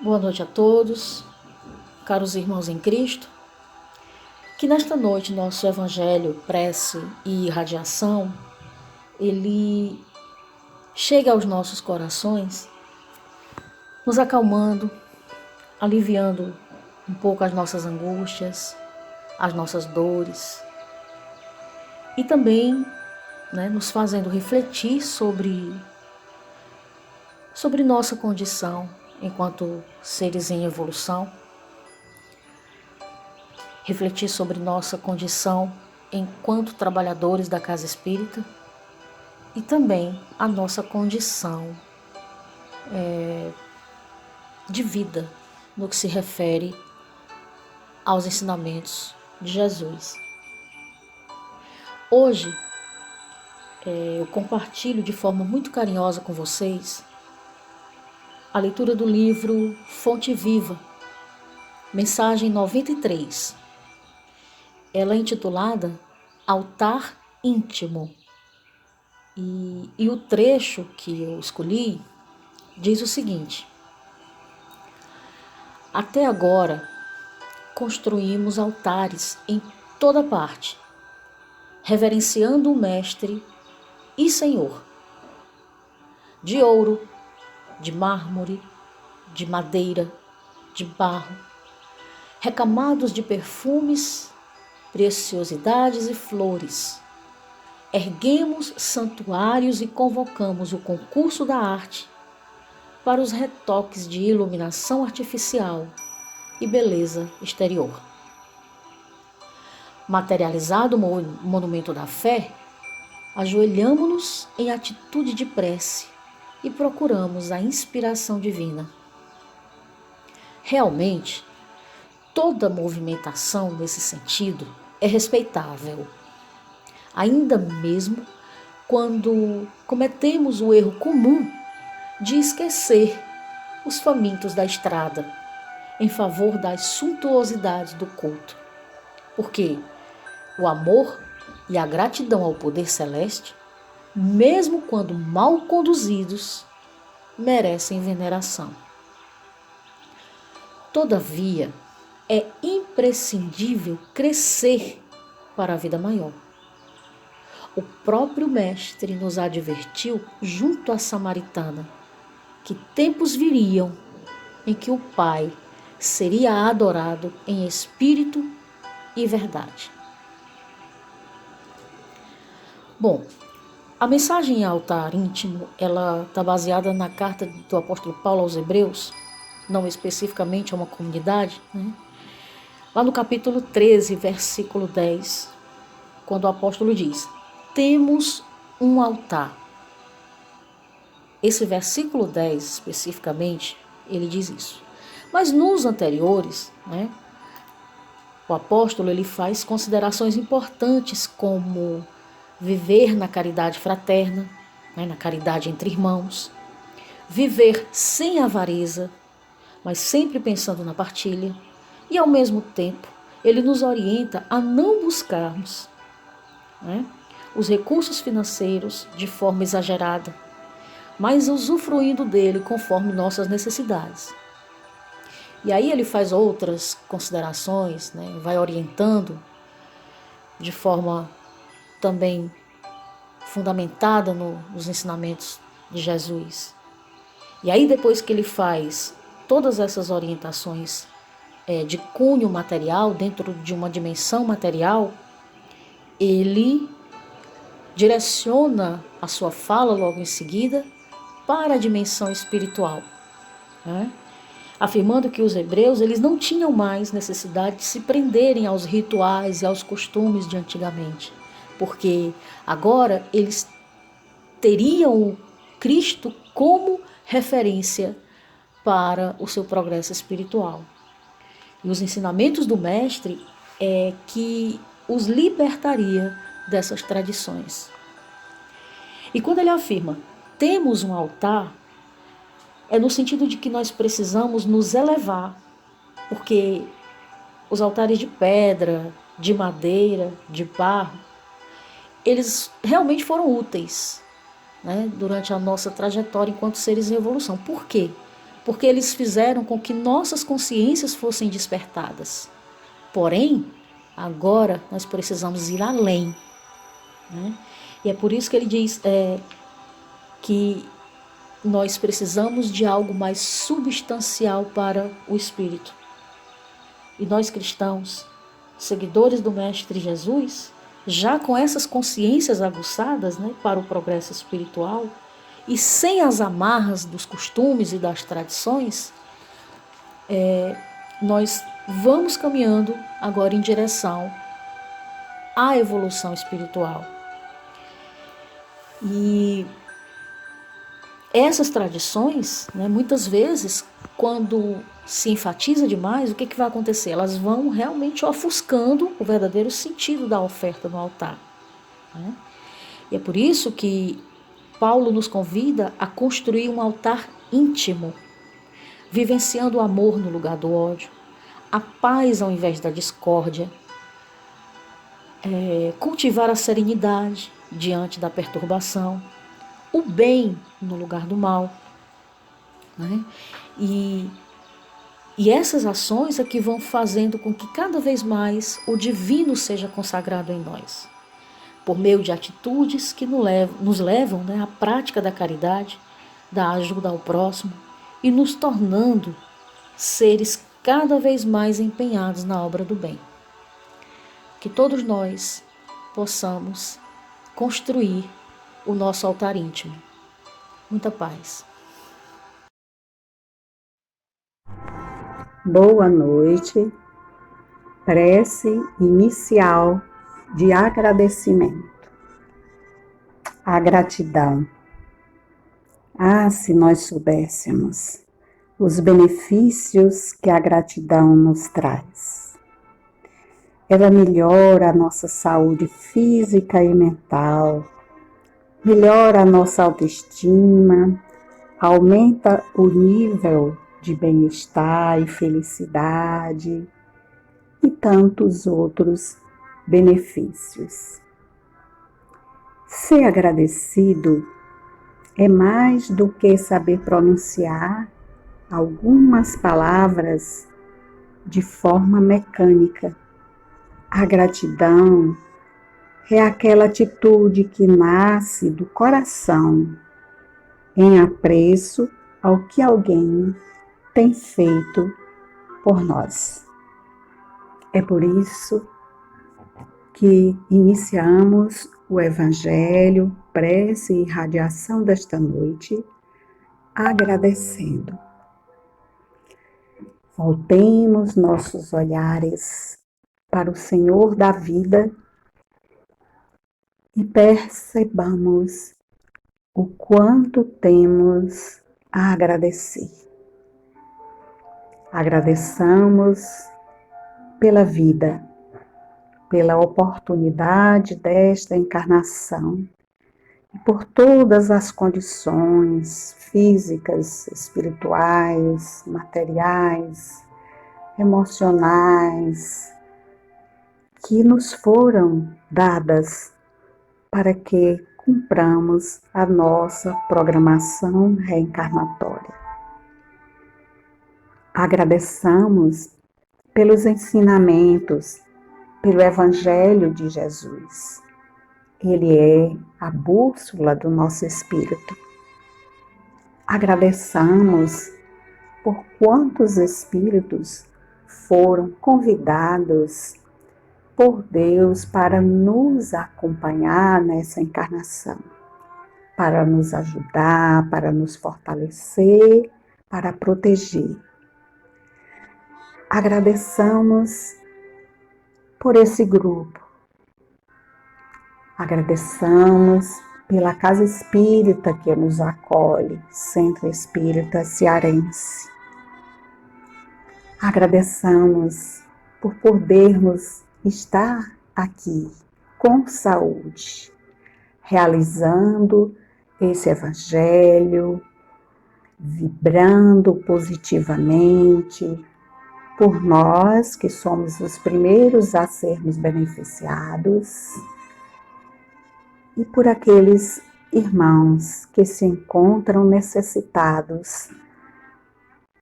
Boa noite a todos, caros irmãos em Cristo. Que nesta noite nosso evangelho, prece e irradiação, ele chega aos nossos corações, nos acalmando, aliviando um pouco as nossas angústias, as nossas dores e também, nos fazendo refletir sobre nossa condição enquanto seres em evolução, refletir sobre nossa condição enquanto trabalhadores da casa espírita e também a nossa condição de vida no que se refere aos ensinamentos de Jesus. Hoje eu compartilho de forma muito carinhosa com vocês a leitura do livro Fonte Viva, mensagem 93. Ela é intitulada Altar Íntimo. E o trecho que eu escolhi diz o seguinte: até agora construímos altares em toda parte, reverenciando o Mestre e Senhor, de ouro, de mármore, de madeira, de barro, recamados de perfumes, preciosidades e flores. Erguemos santuários e convocamos o concurso da arte para os retoques de iluminação artificial e beleza exterior. Materializado o monumento da fé, ajoelhamo-nos em atitude de prece e procuramos a inspiração divina. Realmente, toda movimentação nesse sentido é respeitável, ainda mesmo quando cometemos o erro comum de esquecer os famintos da estrada em favor das suntuosidades do culto, porque o amor e a gratidão ao poder celeste, mesmo quando mal conduzidos, merecem veneração. Todavia, é imprescindível crescer para a vida maior. O próprio Mestre nos advertiu junto à Samaritana que tempos viriam em que o Pai seria adorado em espírito e verdade. Bom, a mensagem Altar Íntimo, ela está baseada na carta do apóstolo Paulo aos Hebreus, não especificamente a uma comunidade, lá no capítulo 13, versículo 10, quando o apóstolo diz: temos um altar. Esse versículo 10, especificamente, ele diz isso. Mas nos anteriores, o apóstolo ele faz considerações importantes como viver na caridade fraterna, na caridade entre irmãos, viver sem avareza, mas sempre pensando na partilha, e ao mesmo tempo ele nos orienta a não buscarmos os recursos financeiros de forma exagerada, mas usufruindo dele conforme nossas necessidades. E aí ele faz outras considerações, vai orientando de forma também fundamentada nos ensinamentos de Jesus. E aí depois que ele faz todas essas orientações de cunho material, dentro de uma dimensão material, ele direciona a sua fala logo em seguida para a dimensão espiritual, afirmando que os hebreus eles não tinham mais necessidade de se prenderem aos rituais e aos costumes de antigamente, porque agora eles teriam o Cristo como referência para o seu progresso espiritual. E os ensinamentos do Mestre é que os libertaria dessas tradições. E quando ele afirma, temos um altar, é no sentido de que nós precisamos nos elevar, porque os altares de pedra, de madeira, de barro, eles realmente foram úteis, durante a nossa trajetória enquanto seres em evolução. Por quê? porque eles fizeram com que nossas consciências fossem despertadas. Porém, agora nós precisamos ir além, né? E é por isso que ele diz que nós precisamos de algo mais substancial para o espírito. E nós cristãos, seguidores do Mestre Jesus, já com essas consciências aguçadas, né, para o progresso espiritual, e sem as amarras dos costumes e das tradições, nós vamos caminhando agora em direção à evolução espiritual. E essas tradições, né, muitas vezes, quando se enfatiza demais, o que vai acontecer? Elas vão realmente ofuscando o verdadeiro sentido da oferta no altar, né? E é por isso que Paulo nos convida a construir um altar íntimo, vivenciando o amor no lugar do ódio, a paz ao invés da discórdia, cultivar a serenidade diante da perturbação, o bem no lugar do mal, né? E essas ações é que vão fazendo com que cada vez mais o divino seja consagrado em nós, por meio de atitudes que nos levam, né, à prática da caridade, da ajuda ao próximo e nos tornando seres cada vez mais empenhados na obra do bem. Que todos nós possamos construir o nosso altar íntimo. Muita paz. Boa noite. Prece inicial de agradecimento. A gratidão. Ah, se nós soubéssemos os benefícios que a gratidão nos traz. Ela melhora a nossa saúde física e mental, melhora a nossa autoestima, aumenta o nível de bem-estar e felicidade e tantos outros benefícios. Ser agradecido é mais do que saber pronunciar algumas palavras de forma mecânica. A gratidão é aquela atitude que nasce do coração em apreço ao que alguém tem feito por nós. É por isso que iniciamos o Evangelho, prece e radiação desta noite, agradecendo. Voltemos nossos olhares para o Senhor da vida e percebamos o quanto temos a agradecer. Agradeçamos pela vida, pela oportunidade desta encarnação e por todas as condições físicas, espirituais, materiais, emocionais que nos foram dadas para que cumpramos a nossa programação reencarnatória. Agradeçamos pelos ensinamentos, pelo Evangelho de Jesus. Ele é a bússola do nosso espírito. Agradeçamos por quantos espíritos foram convidados por Deus para nos acompanhar nessa encarnação, para nos ajudar, para nos fortalecer, para proteger. Agradeçamos por esse grupo. Agradeçamos pela Casa Espírita que nos acolhe, Centro Espírita Cearense. Agradeçamos por podermos estar aqui com saúde, realizando esse Evangelho, vibrando positivamente, por nós que somos os primeiros a sermos beneficiados e por aqueles irmãos que se encontram necessitados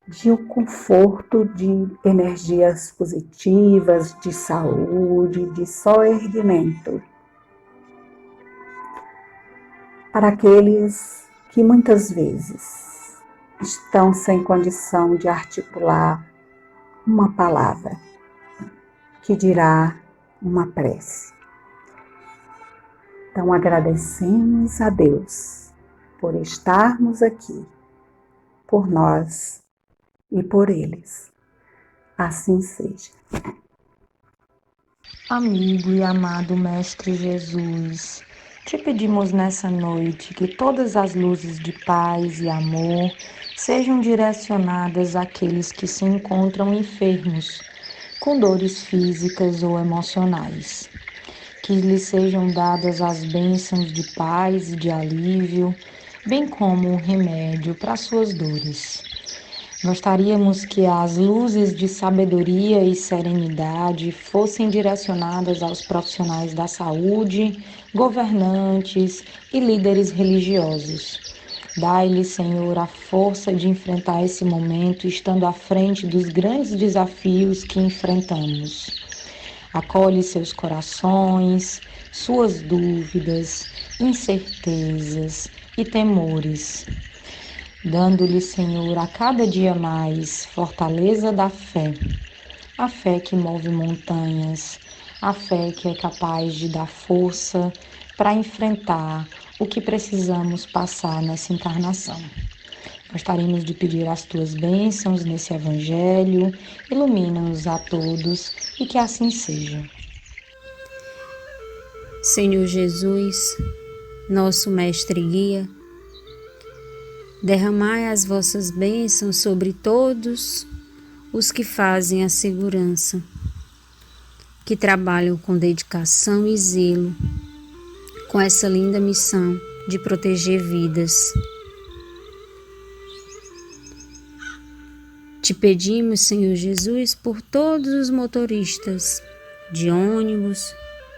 de o conforto de energias positivas, de saúde, de só erguimento. Para aqueles que muitas vezes estão sem condição de articular uma palavra, que dirá uma prece. Então agradecemos a Deus por estarmos aqui, por nós e por eles. Assim seja. Amigo e amado Mestre Jesus, te pedimos nessa noite que todas as luzes de paz e amor sejam direcionadas àqueles que se encontram enfermos, com dores físicas ou emocionais. Que lhes sejam dadas as bênçãos de paz e de alívio, bem como um remédio para suas dores. Gostaríamos que as luzes de sabedoria e serenidade fossem direcionadas aos profissionais da saúde, governantes e líderes religiosos. Dai-lhes, Senhor, a força de enfrentar esse momento, estando à frente dos grandes desafios que enfrentamos. Acolhe seus corações, suas dúvidas, incertezas e temores, dando-lhe, Senhor, a cada dia mais fortaleza da fé, a fé que move montanhas, a fé que é capaz de dar força para enfrentar o que precisamos passar nessa encarnação. Gostaríamos de pedir as tuas bênçãos nesse evangelho, ilumina-nos a todos e que assim seja. Senhor Jesus, nosso mestre e guia, derramai as vossas bênçãos sobre todos os que fazem a segurança, que trabalham com dedicação e zelo, com essa linda missão de proteger vidas. Te pedimos, Senhor Jesus, por todos os motoristas de ônibus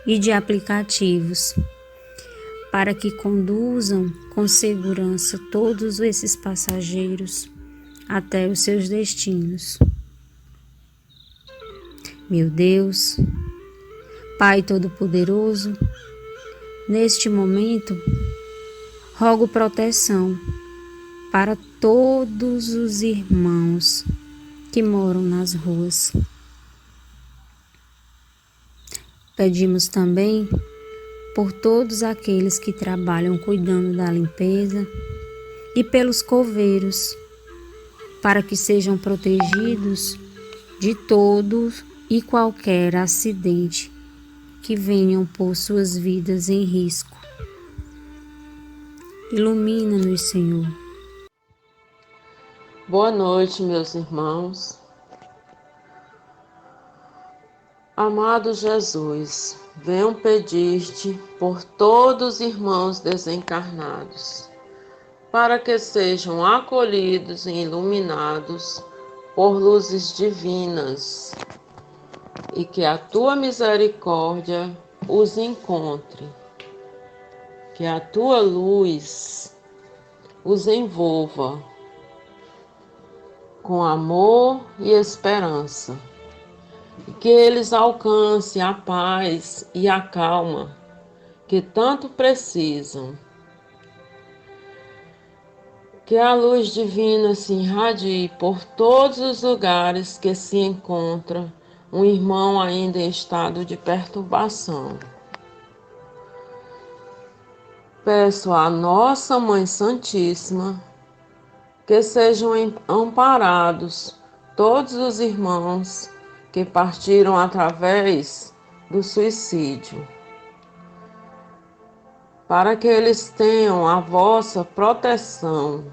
e de aplicativos, para que conduzam com segurança todos esses passageiros até os seus destinos. Meu Deus, Pai Todo-Poderoso, neste momento, rogo proteção para todos os irmãos que moram nas ruas. Pedimos também por todos aqueles que trabalham cuidando da limpeza e pelos coveiros, para que sejam protegidos de todo e qualquer acidente que venham pôr suas vidas em risco. Ilumina-nos, Senhor. Boa noite, meus irmãos. Amado Jesus, venho pedir-te por todos os irmãos desencarnados, para que sejam acolhidos e iluminados por luzes divinas, e que a tua misericórdia os encontre, que a tua luz os envolva com amor e esperança, e que eles alcancem a paz e a calma que tanto precisam. Que a luz divina se irradie por todos os lugares que se encontra um irmão ainda em estado de perturbação. Peço à nossa Mãe Santíssima que sejam amparados todos os irmãos que partiram através do suicídio, para que eles tenham a vossa proteção.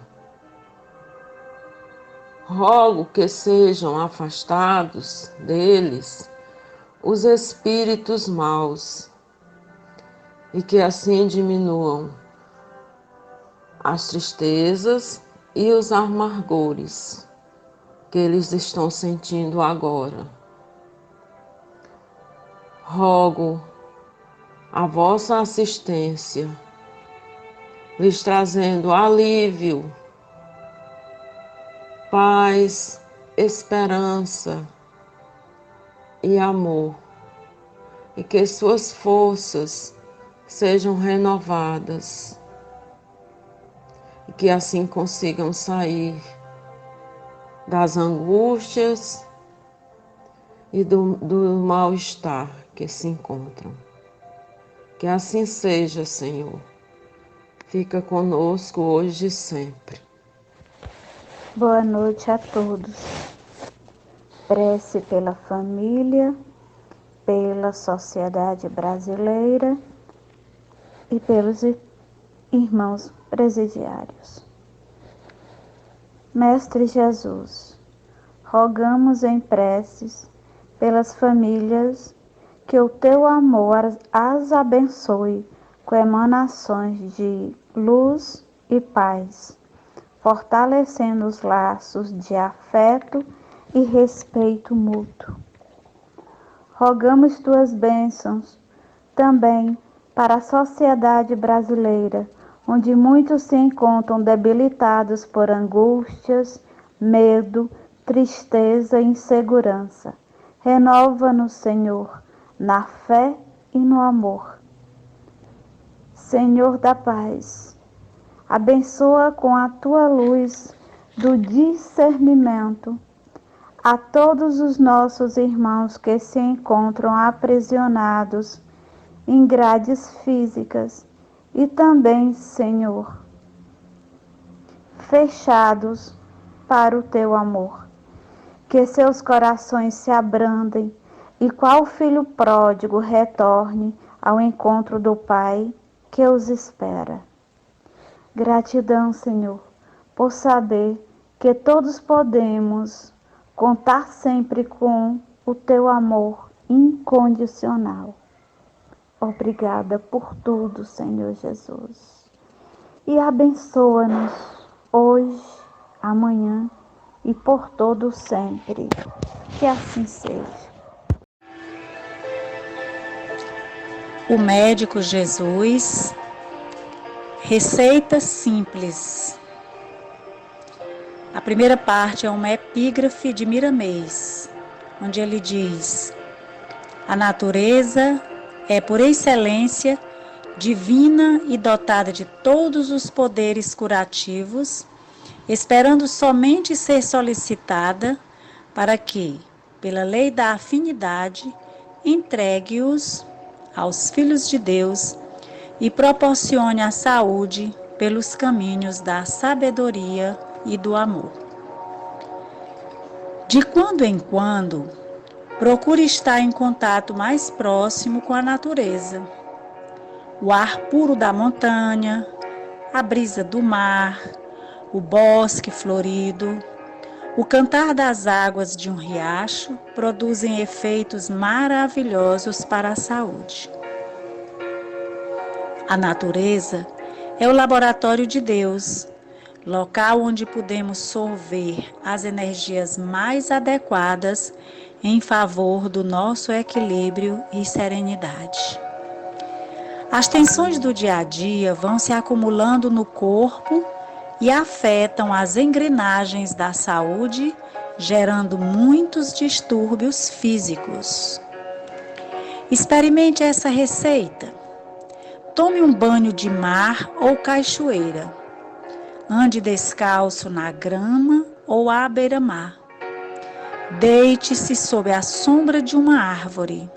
Rogo que sejam afastados deles os espíritos maus e que assim diminuam as tristezas e os amargores que eles estão sentindo agora. Rogo a vossa assistência, lhes trazendo alívio paz, esperança e amor, e que suas forças sejam renovadas e que assim consigam sair das angústias e do mal-estar que se encontram. Que assim seja, Senhor. Fica conosco hoje e sempre. Boa noite a todos. Prece pela família, pela sociedade brasileira e pelos irmãos presidiários. Mestre Jesus, rogamos em preces pelas famílias que o teu amor as abençoe com emanações de luz e paz, fortalecendo os laços de afeto e respeito mútuo. Rogamos tuas bênçãos também para a sociedade brasileira, onde muitos se encontram debilitados por angústias, medo, tristeza e insegurança. Renova-nos, Senhor, na fé e no amor. Senhor da paz, abençoa com a tua luz do discernimento a todos os nossos irmãos que se encontram aprisionados em grades físicas e também, Senhor, fechados para o teu amor. Que seus corações se abrandem e qual filho pródigo retorne ao encontro do Pai que os espera. Gratidão, Senhor, por saber que todos podemos contar sempre com o teu amor incondicional. Obrigada por tudo, Senhor Jesus. E abençoa-nos hoje, amanhã e por todo sempre. Que assim seja. O médico Jesus, receita simples. A primeira parte é uma epígrafe de Miramês, onde ele diz: a natureza é, por excelência, divina e dotada de todos os poderes curativos, esperando somente ser solicitada para que, pela lei da afinidade, entregue-os aos filhos de Deus e proporcione a saúde pelos caminhos da sabedoria e do amor. De quando em quando, procure estar em contato mais próximo com a natureza. O ar puro da montanha, a brisa do mar, o bosque florido, o cantar das águas de um riacho produzem efeitos maravilhosos para a saúde. A natureza é o laboratório de Deus, local onde podemos sorver as energias mais adequadas em favor do nosso equilíbrio e serenidade. As tensões do dia a dia vão se acumulando no corpo e afetam as engrenagens da saúde, gerando muitos distúrbios físicos. Experimente essa receita. Tome um banho de mar ou cachoeira. Ande descalço na grama ou à beira-mar. Deite-se sob a sombra de uma árvore.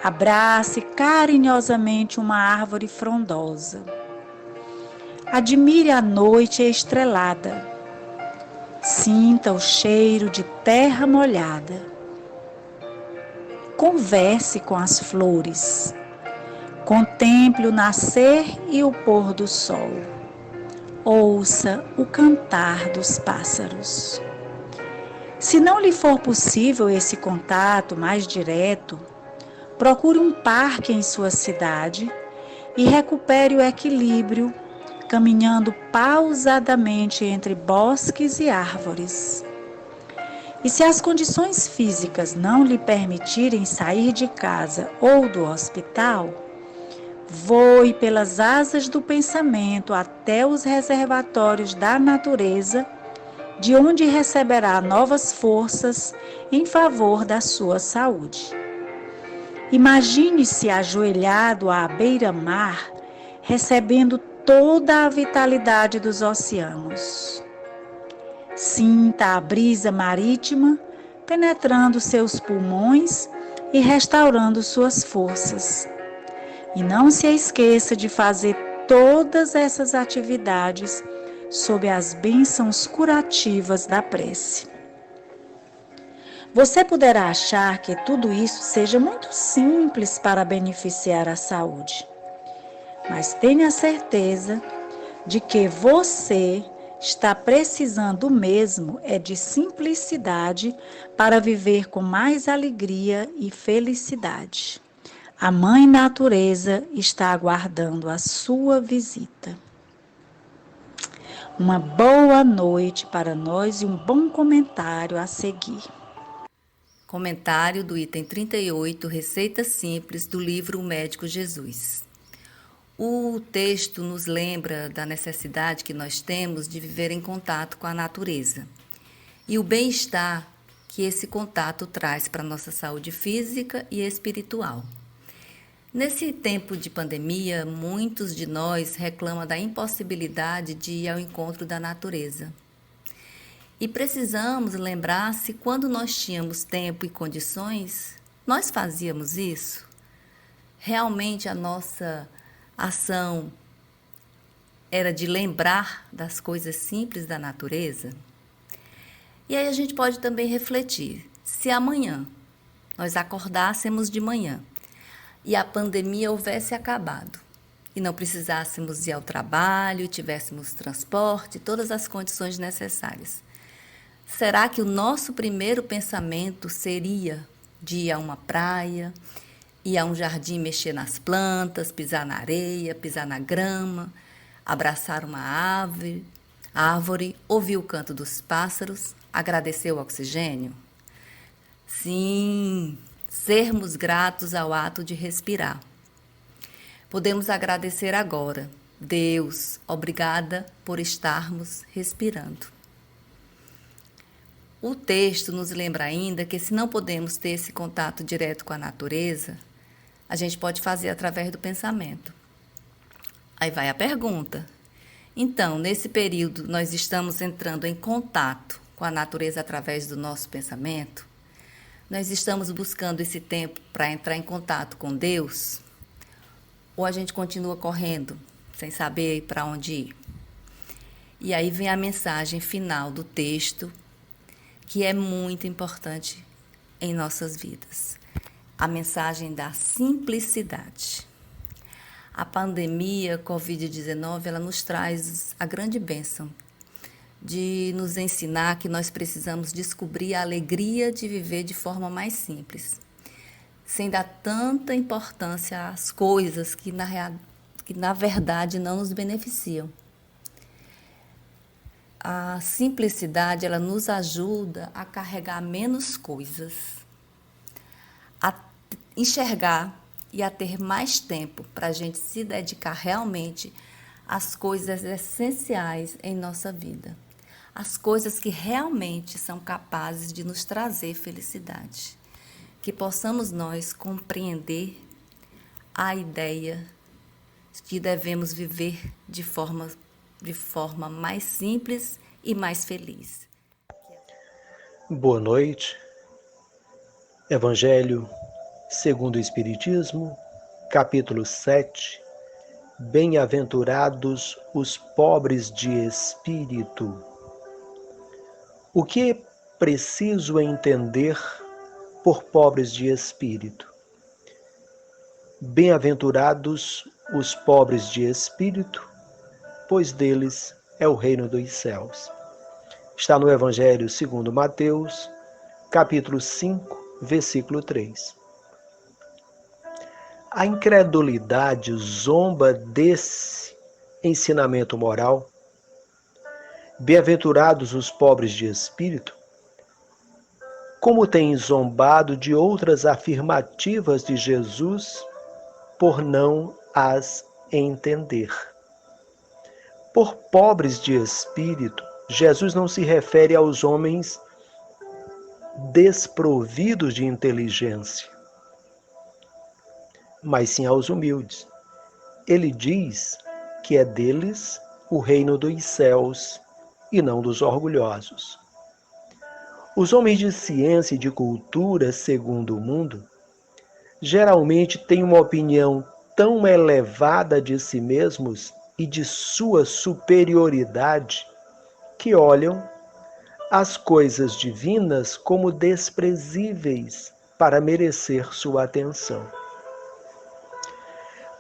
Abrace carinhosamente uma árvore frondosa. Admire a noite estrelada. Sinta o cheiro de terra molhada. Converse com as flores. Contemple o nascer e o pôr do sol. Ouça o cantar dos pássaros. Se não lhe for possível esse contato mais direto, procure um parque em sua cidade e recupere o equilíbrio, caminhando pausadamente entre bosques e árvores. E se as condições físicas não lhe permitirem sair de casa ou do hospital, voe pelas asas do pensamento até os reservatórios da natureza de onde receberá novas forças em favor da sua saúde. Imagine-se ajoelhado à beira-mar, recebendo toda a vitalidade dos oceanos. Sinta a brisa marítima penetrando seus pulmões e restaurando suas forças. E não se esqueça de fazer todas essas atividades sob as bênçãos curativas da prece. Você poderá achar que tudo isso seja muito simples para beneficiar a saúde, mas tenha certeza de que você está precisando mesmo de simplicidade para viver com mais alegria e felicidade. A Mãe Natureza está aguardando a sua visita. Uma boa noite para nós e um bom comentário a seguir. Comentário do item 38, Receita Simples do livro O Médico Jesus. O texto nos lembra da necessidade que nós temos de viver em contato com a natureza e o bem-estar que esse contato traz para a nossa saúde física e espiritual. Nesse tempo de pandemia, muitos de nós reclamam da impossibilidade de ir ao encontro da natureza. E precisamos lembrar se quando nós tínhamos tempo e condições, nós fazíamos isso. Realmente a nossa ação era de lembrar das coisas simples da natureza? E aí a gente pode também refletir, se amanhã nós acordássemos de manhã e a pandemia houvesse acabado e não precisássemos ir ao trabalho, tivéssemos transporte, todas as condições necessárias, será que o nosso primeiro pensamento seria de ir a uma praia, ir a um jardim, mexer nas plantas, pisar na areia, pisar na grama, abraçar uma árvore, ouvir o canto dos pássaros, agradecer o oxigênio? Sim, sermos gratos ao ato de respirar. Podemos agradecer agora. Deus, obrigada por estarmos respirando. O texto nos lembra ainda que se não podemos ter esse contato direto com a natureza, a gente pode fazer através do pensamento. Aí vai a pergunta. Então, nesse período, nós estamos entrando em contato com a natureza através do nosso pensamento? Nós estamos buscando esse tempo para entrar em contato com Deus? Ou a gente continua correndo, sem saber para onde ir? E aí vem a mensagem final do texto, que é muito importante em nossas vidas. A mensagem da simplicidade. A pandemia Covid-19, ela nos traz a grande bênção de nos ensinar que nós precisamos descobrir a alegria de viver de forma mais simples, sem dar tanta importância às coisas que na verdade não nos beneficiam. A simplicidade, ela nos ajuda a carregar menos coisas, a enxergar e a ter mais tempo para a gente se dedicar realmente às coisas essenciais em nossa vida, as coisas que realmente são capazes de nos trazer felicidade. Que possamos nós compreender a ideia de que devemos viver de forma mais simples e mais feliz. Boa noite. Evangelho segundo o Espiritismo, capítulo 7. Bem-aventurados os pobres de espírito. O que é preciso entender por pobres de espírito? Bem-aventurados os pobres de espírito, pois deles é o reino dos céus. Está no Evangelho segundo Mateus, capítulo 5, versículo 3. A incredulidade zomba desse ensinamento moral. Bem-aventurados os pobres de espírito, como tem zombado de outras afirmativas de Jesus por não as entender. Por pobres de espírito, Jesus não se refere aos homens desprovidos de inteligência, mas sim aos humildes. Ele diz que é deles o reino dos céus e não dos orgulhosos. Os homens de ciência e de cultura, segundo o mundo, geralmente têm uma opinião tão elevada de si mesmos e de sua superioridade que olham as coisas divinas como desprezíveis para merecer sua atenção.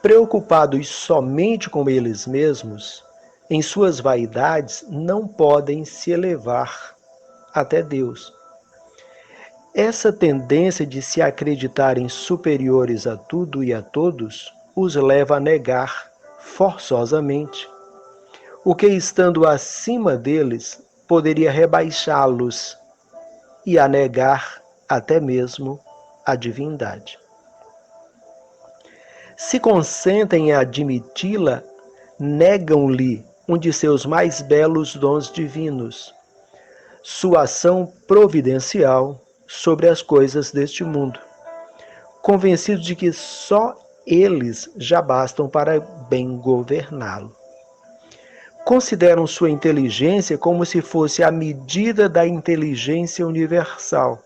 Preocupados somente com eles mesmos, em suas vaidades não podem se elevar até Deus. Essa tendência de se acreditarem superiores a tudo e a todos os leva a negar forçosamente o que, estando acima deles, poderia rebaixá-los e a negar até mesmo a divindade. Se consentem em admiti-la, negam-lhe um de seus mais belos dons divinos, sua ação providencial sobre as coisas deste mundo, convencidos de que só eles já bastam para bem governá-lo. Consideram sua inteligência como se fosse a medida da inteligência universal,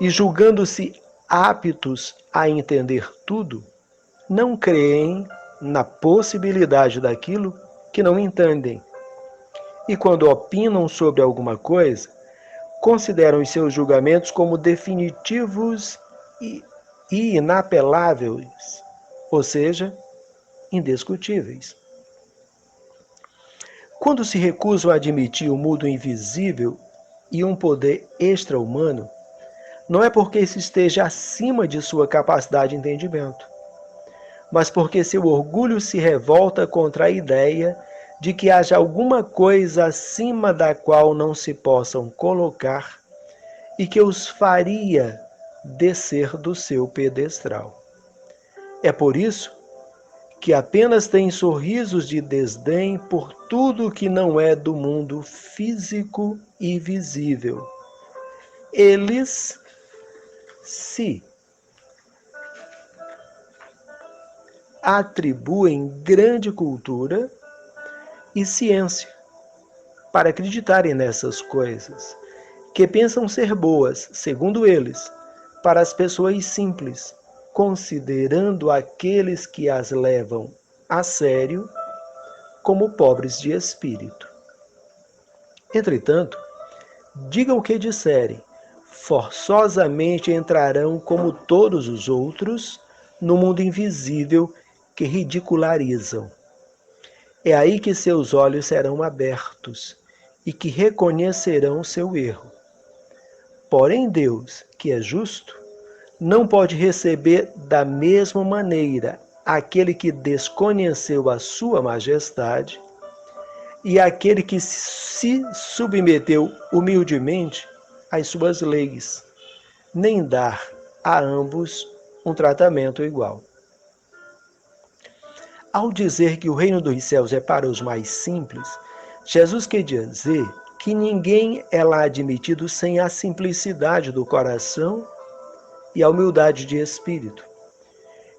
e julgando-se aptos a entender tudo, não creem na possibilidade daquilo que não entendem. E quando opinam sobre alguma coisa, consideram os seus julgamentos como definitivos e inapeláveis, ou seja, indiscutíveis. Quando se recusam a admitir o mundo invisível e um poder extra-humano, não é porque isso esteja acima de sua capacidade de entendimento, mas porque seu orgulho se revolta contra a ideia de que haja alguma coisa acima da qual não se possam colocar e que os faria descer do seu pedestal. É por isso que apenas têm sorrisos de desdém por tudo que não é do mundo físico e visível. Eles se atribuem grande cultura e ciência para acreditarem nessas coisas, que pensam ser boas, segundo eles, para as pessoas simples, considerando aqueles que as levam a sério como pobres de espírito. Entretanto, digam o que disserem, forçosamente entrarão como todos os outros no mundo invisível que ridicularizam. É aí que seus olhos serão abertos e que reconhecerão seu erro. Porém, Deus, que é justo, não pode receber da mesma maneira aquele que desconheceu a sua majestade e aquele que se submeteu humildemente às suas leis, nem dar a ambos um tratamento igual. Ao dizer que o reino dos céus é para os mais simples, Jesus quer dizer que ninguém é lá admitido sem a simplicidade do coração e a humildade de espírito,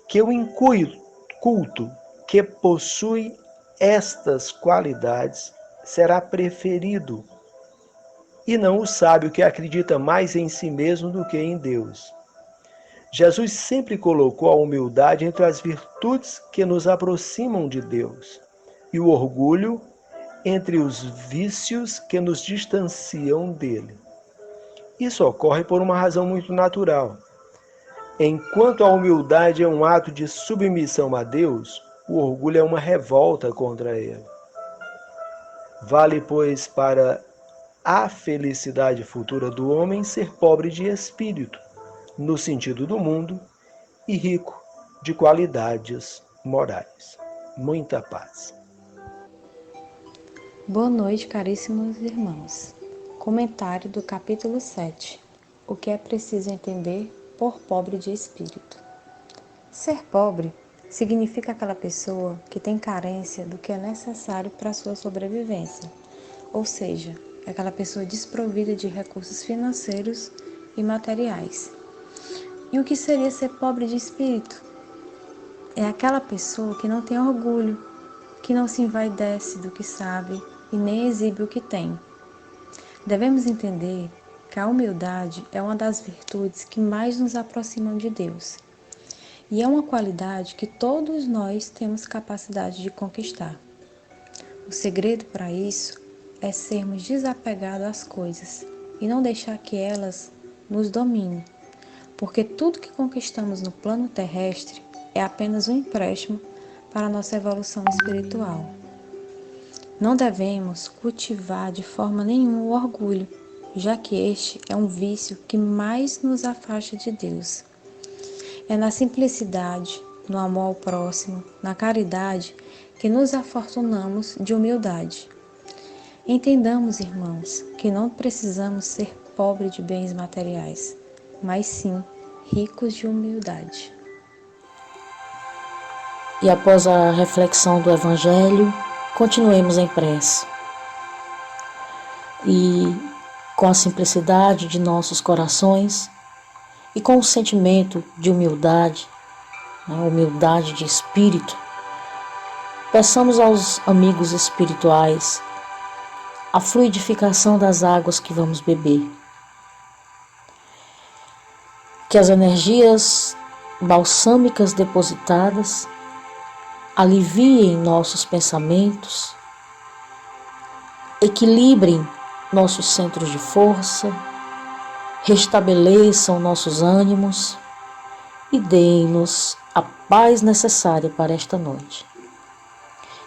que o inculto que possui estas qualidades será preferido, e não o sábio que acredita mais em si mesmo do que em Deus. Jesus sempre colocou a humildade entre as virtudes que nos aproximam de Deus, e o orgulho entre os vícios que nos distanciam dele. Isso ocorre por uma razão muito natural. Enquanto a humildade é um ato de submissão a Deus, o orgulho é uma revolta contra ele. Vale, pois, para a felicidade futura do homem ser pobre de espírito, no sentido do mundo, e rico de qualidades morais. Muita paz. Boa noite, caríssimos irmãos. Comentário do capítulo 7. O que é preciso entender por pobre de espírito. Ser pobre significa aquela pessoa que tem carência do que é necessário para a sua sobrevivência, ou seja, é aquela pessoa desprovida de recursos financeiros e materiais. E o que seria ser pobre de espírito? É aquela pessoa que não tem orgulho, que não se envaidece do que sabe e nem exibe o que tem. Devemos entender que a humildade é uma das virtudes que mais nos aproximam de Deus. E é uma qualidade que todos nós temos capacidade de conquistar. O segredo para isso é sermos desapegados às coisas e não deixar que elas nos dominem, porque tudo que conquistamos no plano terrestre é apenas um empréstimo para a nossa evolução espiritual. Não devemos cultivar de forma nenhuma o orgulho, já que este é um vício que mais nos afasta de Deus. É na simplicidade, no amor ao próximo, na caridade, que nos afortunamos de humildade. Entendamos, irmãos, que não precisamos ser pobres de bens materiais, mas sim ricos de humildade. E após a reflexão do Evangelho, continuemos em prece. E com a simplicidade de nossos corações e com o sentimento de humildade, humildade de espírito, peçamos aos amigos espirituais a fluidificação das águas que vamos beber. Que as energias balsâmicas depositadas aliviem nossos pensamentos, equilibrem nossos centros de força, restabeleçam nossos ânimos e deem-nos a paz necessária para esta noite.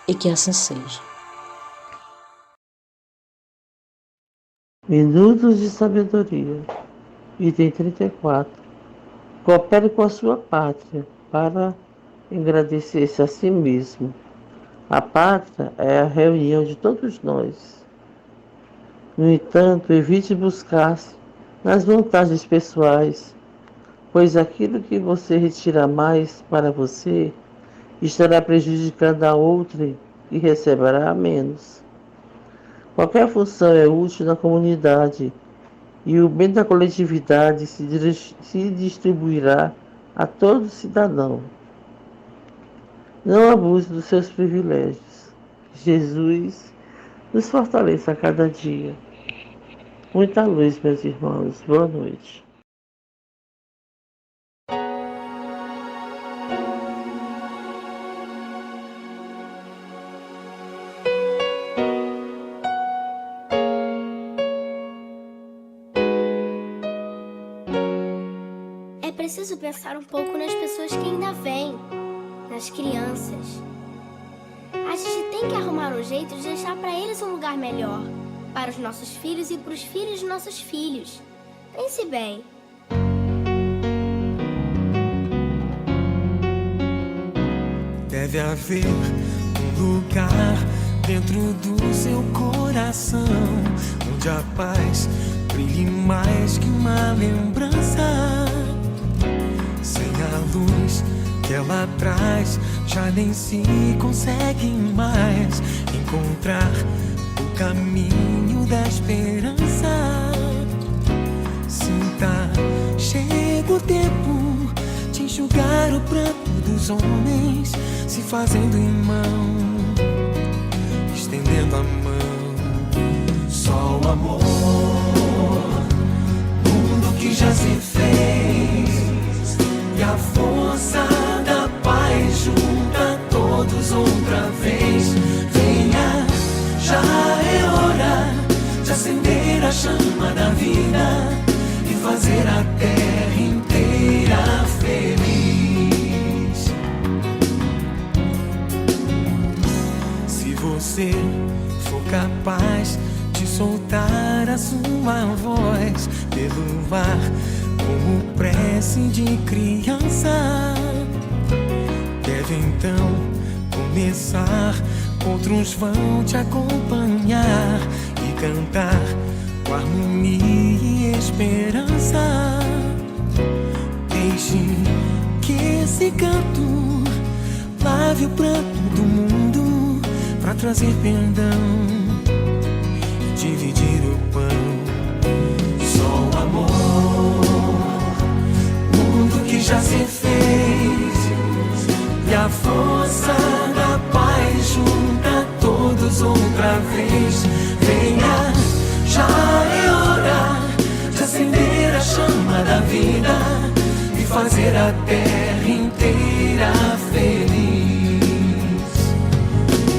E que assim seja. Minutos de Sabedoria, item 34. Coopere com a sua pátria para agradecer-se a si mesmo. A pátria é a reunião de todos nós. No entanto, evite buscar-se nas vantagens pessoais, pois aquilo que você retirar mais para você estará prejudicando a outra e receberá menos. Qualquer função é útil na comunidade e o bem da coletividade se distribuirá a todo cidadão. Não abuse dos seus privilégios. Jesus nos fortaleça a cada dia. Muita luz, meus irmãos. Boa noite. É preciso pensar um pouco nas pessoas que ainda vêm, nas crianças. A gente tem que arrumar um jeito de deixar para eles um lugar melhor, para os nossos filhos e para os filhos dos nossos filhos. Pense bem. Deve haver um lugar dentro do seu coração, onde a paz brilhe mais que uma lembrança. Sem a luz que ela traz, já nem se consegue mais encontrar o caminho da esperança. Sinta, chega o tempo de enxugar o pranto dos homens, se fazendo irmão, estendendo a mão. Só o amor, mundo que já se fez, e a força da paz junta todos outra vez. Venha, já é hora de acender a chama da vida e fazer a terra inteira feliz. Se você for capaz de soltar a sua voz pelo ar, como prece de criança, deve então começar. Outros vão te acompanhar e cantar com harmonia e esperança. Deixe que esse canto lave o pranto do mundo pra trazer perdão fazer a terra inteira feliz.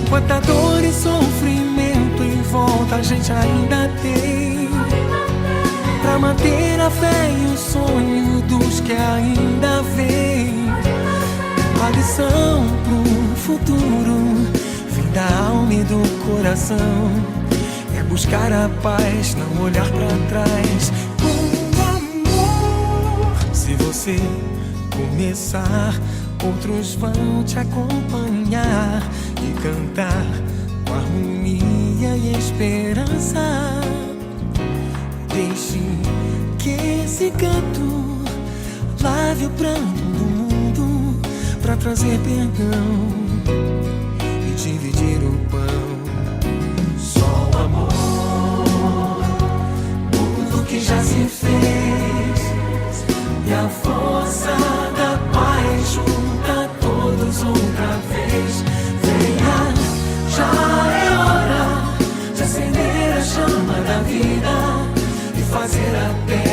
Quanta dor e sofrimento em volta a gente ainda tem, pra manter a fé e o sonho dos que ainda vêm. A lição pro futuro vem da alma e do coração, é buscar a paz, não olhar pra trás. Se você começar, outros vão te acompanhar e cantar com harmonia e esperança. Deixe que esse canto lave o pranto do mundo, pra trazer perdão e dividir o pão. Só o amor, tudo que já se fez, e a força da paz junta todos outra vez. Venha, já é hora de acender a chama da vida e fazer a terra